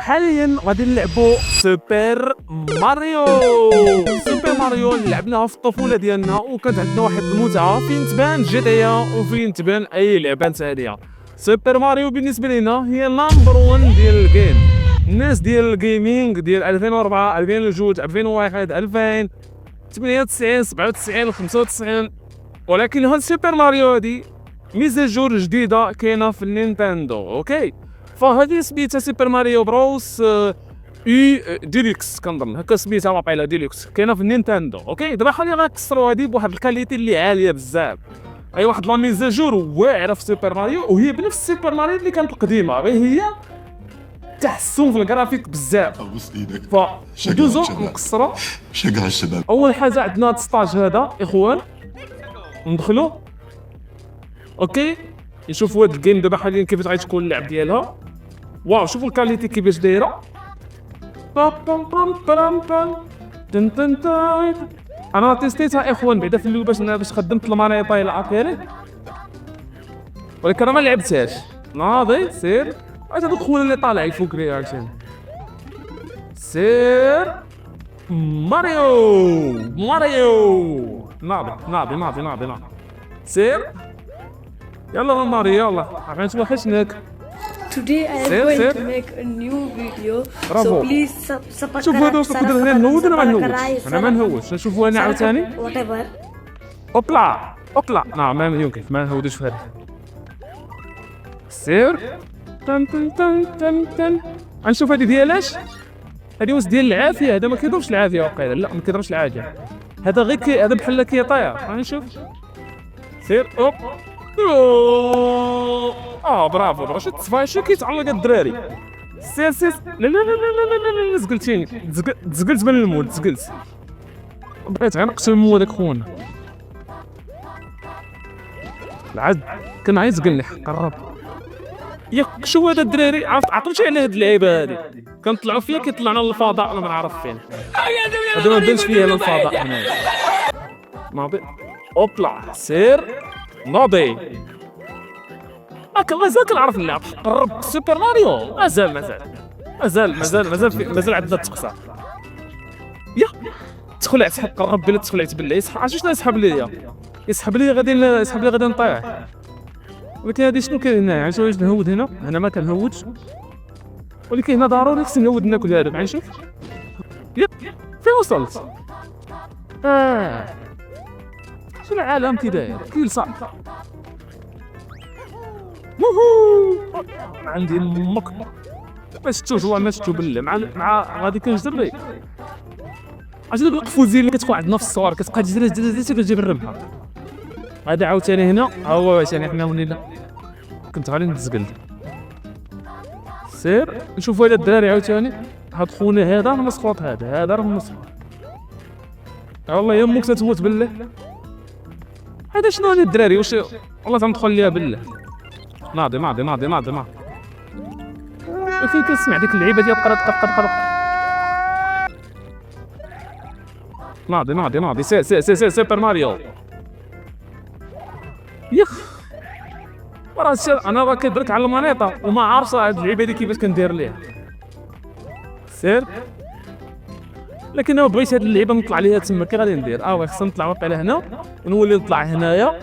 وحاليا غادي نلعبوا سوبر ماريو. سوبر ماريو لعبناها في الطفوله ديالنا وكانت عندنا واحد المتعه فين تبان جي تي وفين تبان اي لعبه ثانيه. سوبر ماريو بالنسبه لنا هي نمبر 1 ديال الجيم. الناس ديال الجيمنج ديال 2004 2002 2001 2000 98 97 95. ولكن هاد سوبر ماريو هادي ميزاجور جديده كاينه في النينتندو. اوكي، فهذه سميتها سوبر ماريو بروس ديليكس، كنظن هكا سميتها واقيلا ديليكس، كاينه في النينتندو. اوكي، دابا خلينا غنكسروا هذه بواحد الكاليتي اللي عاليه بزاف. اي واحد لا ميزاجور واعره في سوبر ماريو، وهي بنفس سوبر ماريو اللي كانت القديمه، غير هي تحسن في الجرافيك بزاف. ابوس ايدك. فدوزو نكسروا. شجع الشباب. اول حاجه عندنا هاد السطاج هذا اخوان، ندخلوا. اوكي، نشوفوا هاد الجيم دابا حاليا كيفاش غادي تكون اللعب ديالها. واو، شوفوا الكاليتي كيفاش دايره. بام بام بام بام بام تن تن تن. انا تيستيتها اخوان بعدا في الاول باش خدمت المانيطاي الاخيري، ولكن انا ما لعبتهاش. ناضي سير هذا الخوان اللي طالع يفوق رياكشن. سير ماريو ماريو. ناضي سير. يلا ماريو يلا عرفت وحشناك. Today I am going to make a new video. Bravo. So please شوف هذا نقدر هنا نهود ولا ما نهودش؟ انا ما نهودش. نشوفوا انا عاوتاني. whatever. اوبلا نعم ما يمكن ما نهودش في هذا. سير تن تن تن تن تن. غنشوف هذه ديالاش. هذه واش ديال العافيه؟ هذا ما كيضربش العافيه واقيلا. لا ما كيضربش العافيه، هذا غير هذا بحال كيطير. غنشوف. سير اوب. برافو شو تفايشو كيتعلق الدراري. سير لا زقلتيني. زقلت من المود. بغيت غير نقتل مودك خونا. العاد كان عايز يزقلني. قرب ياك. شو هذا الدراري؟ عرفتي على هاد اللعيبه هادي كنطلعوا فيها كيطلعنا للفضاء. انا ما نعرف فين هذا، ما بانش فيها للفضاء هنايا. ناضي اوبلا سير ناضي. مازال كنعرف نلعب. قرب سوبر ماريو. مازال عندنا التقصير. يا تدخل اسحب. قرب بلا تدخل بالله. عرفتي شنو يسحب لي غادي نطيح. ولكن هادي شنو كاين هنا؟ عرفتي واش نهود هنا ما كنهودش، ولكن هنا ضروري خصني نهود ناكل هذا. غنشوف. يا فين وصلت؟ شنو العالم كي داير؟ كيل صعب. عندي امك ما شفتوش والله، ما شفتو بالله. مع غادي كنجري. عرفتي دوك القفوزين اللي كتكون عندنا في الصور كتبقى تجري كتجيب الربحه. هذا عاوتاني هنا هو واش يعني حنا ولينا. كنت غادي نتزقل. سير نشوفوا هذا الدراري عاوتاني. هاد خونا هذا مسخوط. هذا راه مسخوط والله. يمك تتموت بالله. هذا شنو هاد الدراري؟ واش والله تندخل ليها بالله. ناضي وفين كنسمع ديك اللعيبه ديال قرق. ناضي سير سوبر ماريو. يخ راه انا راه كيدرك على المانيطه وما عارف هاد اللعيبه هادي كيفاش كندير ليها. سير لكن انا بغيت هاد اللعيبه نطلع ليها تما. كي غادي ندير؟ خصنا نطلع واقيلا هنا ونولي نطلع هنايا.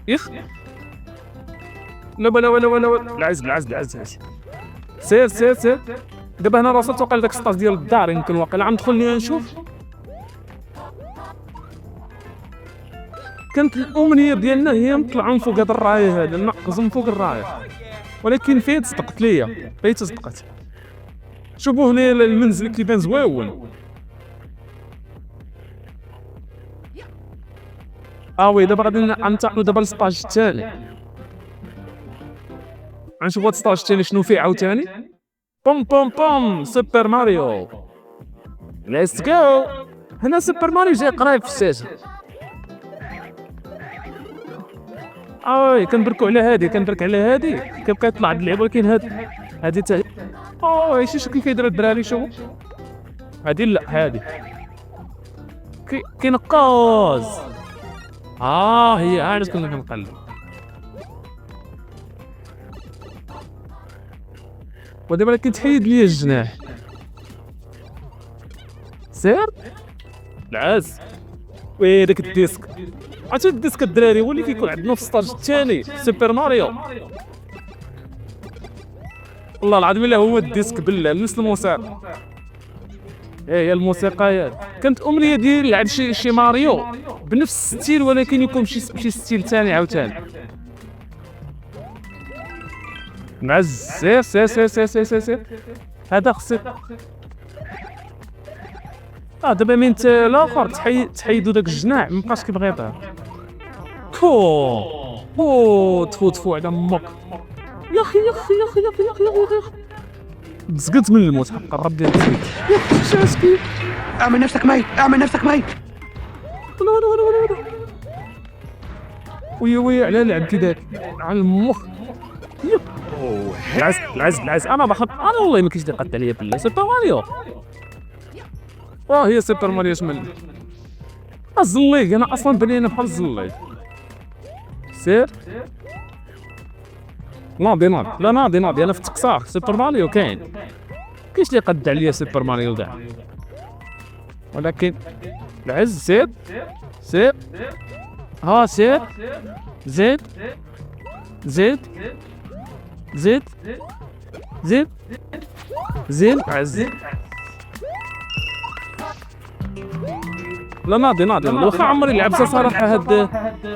يخ لا العز. سير دابا هنا وصلت واقيلا داك السطاج ديال الدار. يمكن واقيلا غندخل ليها نشوف. كانت الامنيه ديالنا هي نطلعوا من فوق هذا الرايه هذا، نقز من فوق الرايه، ولكن فين صدقت ليا. صدقت. شوفوا هنا المنزل كيبان زويون. وي دابا غادي ننتقلوا دابا للسطاج الثاني. غنشوفوا هاد السطاج الثاني شنو فيه عاوتاني. بوم سوبر ماريو ليتس جو. هنا سوبر ماريو جاي قريب في الشاشه. كنبركوا على هادي. كيبقى يطلع هاد اللعبه، ولكن هادي حتى شوف كيدير الدراري. شوفوا هادي. لا هادي كينقاز. هي علاش كنا كنقلب. ودابا كيتحيد ليا الجناح. سير العاز وي داك الديسك. عرفتي الديسك الدراري هو اللي كيكون عندنا في السطاج الثاني سوبر ماريو. والله العظيم الا هو الديسك بالله نفس الموسيقى. هي الموسيقى كانت امنيه ديالي نلعب شي ماريو بنفس الستيل ولكن يكون شي ستيل ثاني عاوتاني. معز سير سير سير سير سير سير, سير. هذا خصك دابا من الاخر تحيدوا داك الجناح مابقاش كيبغي يطير. تفو على امك يا اخي يا اخي يا اخي يا اخي يا اخي يا اخي تسقط من الموت حق الرب ديال الزيت. يا اخي شاسكي اعمل نفسك ميت اعمل نفسك ميت. وي على لعب كذاك على المخ. العز انا انا والله ما كاينش اللي قد عليا بالله. سوبر ماريو هي سوبر ماريو شمل الزليق. انا اصلا بنينا بحال الزليق. سير ناضي لا ناضي انا في التقصار. سوبر ماريو كاين كاينش اللي قد عليا سوبر ماريو كاع. ولكن العز سير سير سير زيد زيد زيد زيد زيد عز. لا ناضي واخا عمري لعبت صراحه هاد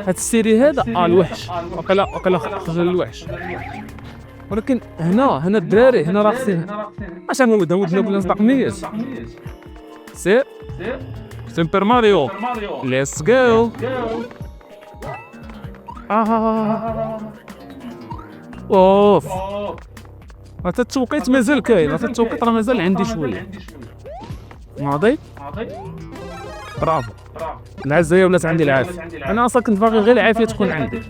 السيري هذا الوحش وقيلا خرج الوحش. ولكن هنا الدراري هنا راه خصنا عشان ودنا ولا نصدقنيش. سير سوبر ماريو ليتس جو. اوف حتى التوقيت مازال كاين. التوقيت راه مازال عندي شويه. ناضي برافو العزايه ولات عندي العافيه. انا اصلا كنت باغي غير العافيه تكون عندي.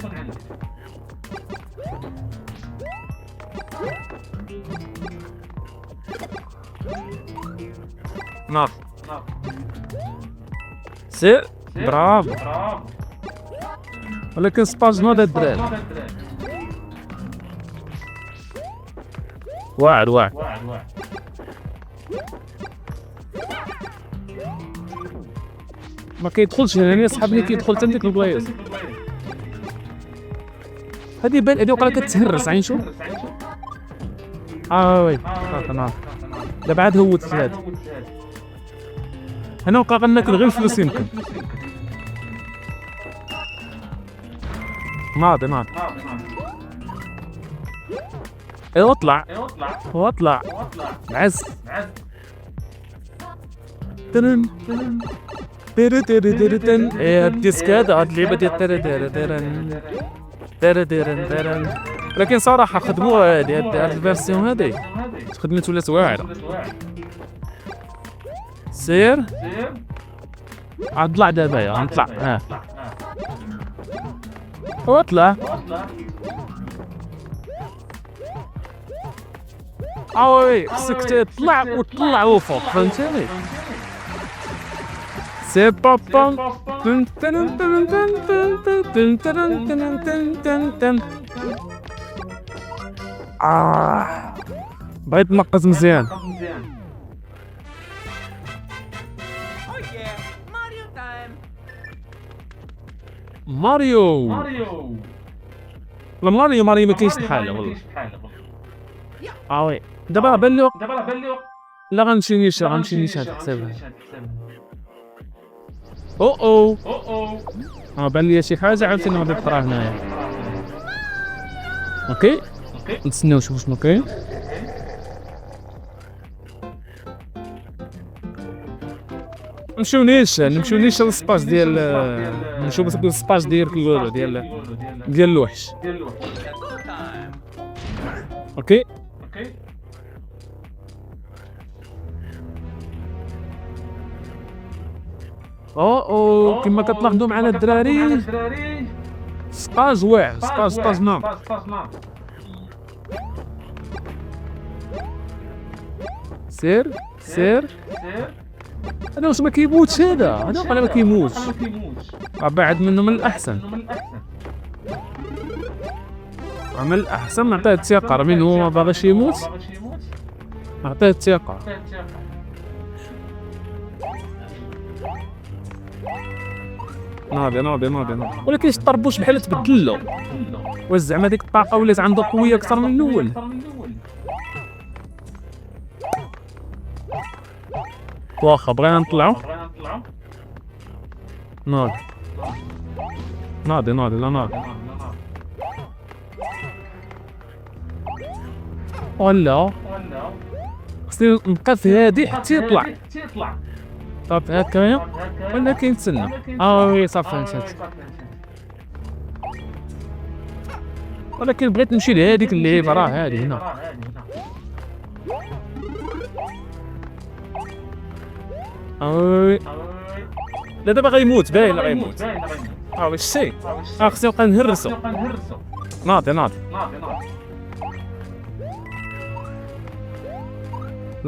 ناض سير برافو. ولكن سباج ناضي الدراري واعر ما كيدخلش هنا. صحابني كيدخل حتى ديك البلايص هادي بان هادي وقيلا كتهرس. عين شوف وي ناض دابا عاد هوت هذا. هنا وقع غناكل غير الفلوس يمكن. ناضي اطلع عز ترن الديسك هذا هاد اللعبه ديال ترن. لكن صراحه خدموها هاد الفيرسيون هادي خدمت ولات واعره. سير اطلع دابا نطلع واطلع وي خصك تطلع وتطلع فوق فهمتيني. سي بابا تن تن تن تن تن تن تن تن تن. بغيت نقص مزيان. ماريو ماريو ما كاينش بحاله والله. وي دابا بان لي لا غنمشي نيشان هاد الحساب. بان لي شي حاجه عاوتاني غادي تطرا هنايا. اوكي نتسناو نشوفو شنو كاين. نمشيو نيشان للسباج ديال نمشيو للسباج ديال الوحش. اوكي كما كتلاحظوا معنا الدراري سباج واعر سباج نار. سير هذا واش ما كيموتش. هذا قال ما كيموتش. بعد منه من الاحسن. عمل احسن، نعطيه الثقه، راه من هو ما باغيش يموت نعطيه الثقه. ناضي ولكن الطربوش بحال تبدل له. واش زعما ديك الطاقه ولات عنده قويه اكثر من الاول؟ واخا بغينا نطلعو. ناضي لا ناضي. ولا خصني نبقى في هادي حتى يطلع. صافي هكايا ولا كيتسنى. وي صافي مشات. ولكن بغيت نمشي لهاديك اللعيبه، راه هادي هنا. وي لا دابا غيموت، باين غيموت. واش سي خصني نبقى نهرسو. ناضي لا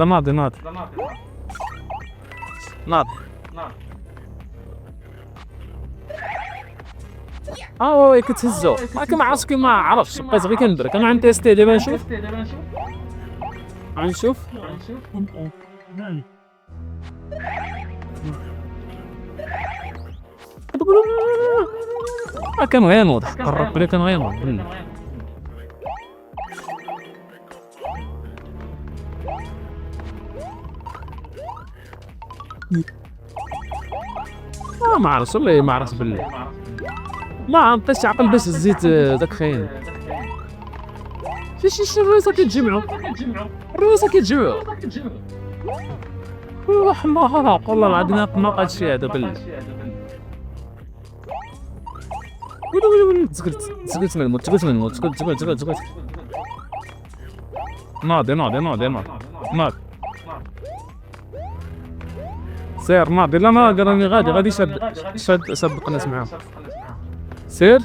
ناضي وي كتهزو. ولكن ما عرفتش ما عرفتش، بقيت غير كندرك. انا عندي تيستي دابا نشوف. كان غينوض، قربت بلي كان غينوض. ما عرفتش والله، ما عرفت بالله، ما عطيتش عقل باش زيت داك خاين. شي الرويسه كيتجمعوا. حماق والله العظيم، حماق هادشي هذا بالله. ويلي تسكت من الموت. ناضي سير ناضي. لا ناضي راني غادي شاد القناص معاهم. سير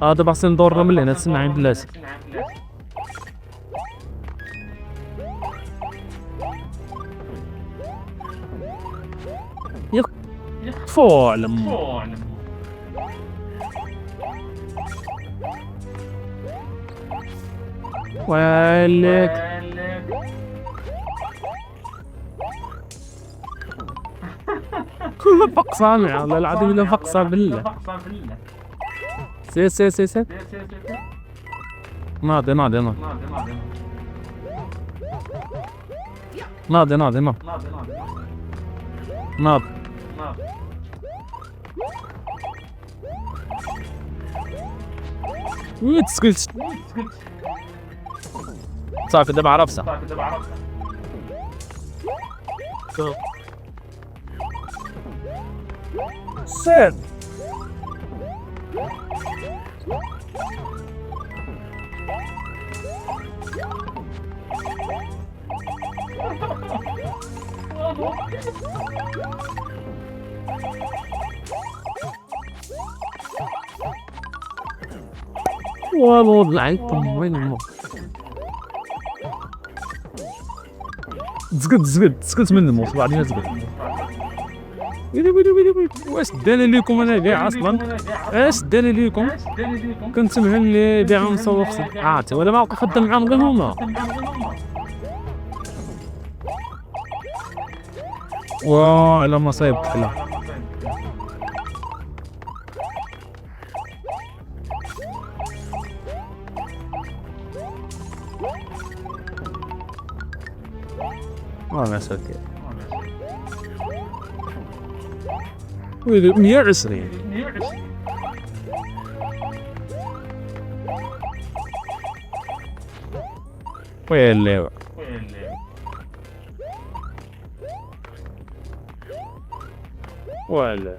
دابا خصني ندور من هنا، تسنى عند الناس. يخفو على مو ويلك. كل فق سامع والله العظيم، الا فق سامع بالله. سير ناضي تسكت. صافي دابا عرفتها. سير والله عيطم وين المو. تسكت من الموت بعدين تسكت. ويلي واش داني ليكم انا كاع اصلا؟ اش داني ليكم؟ كنت مهني بيع نصوص عاد ولا ما خدام معاهم غير هما. على مصايب حلا. ما ساكت. ويلي 120. ويلي ولا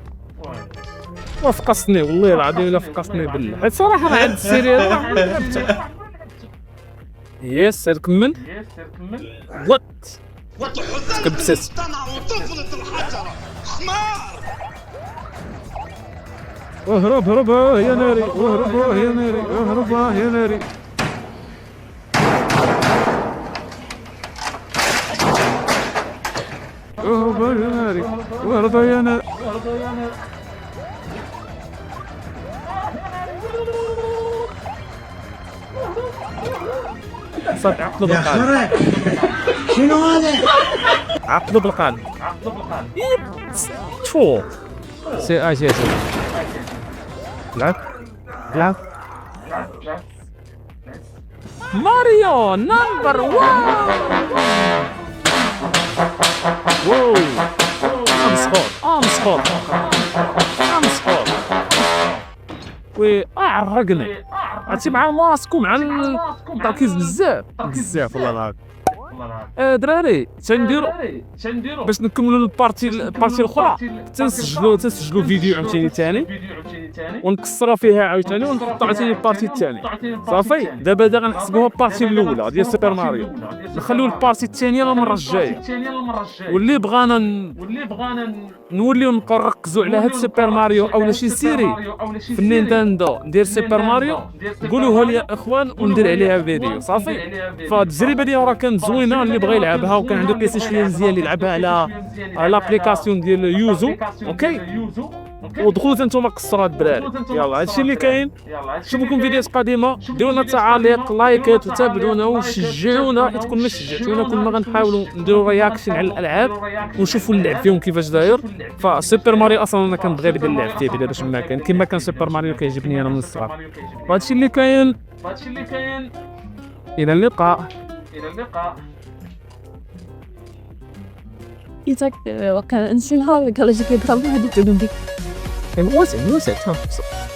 وفقصني والله العظيم، الا فقصني بالله. حيت صراحه مع هاد السيري هذا يس سير كمل. كبسس طفلة الحجرة حمار. اهرب يا ناري، اهرب يا ناري. ورد يا ناري. صد عقلو بالقلب. شنو هذا؟ عقلو بالقلب. تفو. سي اجي. لعب. ماريو نمبر 1. واو. امسخوط. وي عرقنا. عرفتي مع الماسك ومع التركيز بزاف والله العظيم. دراري تنديرو باش نكملوا البارتي الاخرى تنسجلوا فيديو عاوتاني ثاني ونكسروا فيها عاوتاني ونحطوا عاوتاني البارتي الثاني. صافي دابا غنحسبوها البارتي الاولى ديال سوبر ماريو، نخليو البارتي الثانيه للمره الجايه. واللي بغانا نوليو نركزوا على هاد سوبر ماريو او شي سيري في النينتندو ديال سوبر ماريو قولوها لي يا اخوان وندير عليها فيديو. صافي فالتجربه ديالها راه كانت زوينه، اللي بغى يلعبها وكان عنده بلاي ستيشن مزيان اللي يلعبها على لابليكاسيون ديال يوزو. اوكي ودخلوا انتم قصروا الدراري. يلا هادشي اللي كاين. نشوفكم فيديوهات قادمه، ديروا لنا تعاليق لايكات وتابعونا وشجعونا حيت كل ما شجعتونا كل ما غنحاولوا نديروا رياكشن على الالعاب ونشوفوا اللعب فيهم كيفاش داير. فسوبر ماريو اصلا انا كنبغي نبدا نلعب فيه بعدا باش ما كان كما كان سوبر ماريو كيعجبني انا من الصغر. وهادشي اللي كاين. الى اللقاء. 이제 그 약간 신하를 가르치게 하는 게 되는데. And what's it?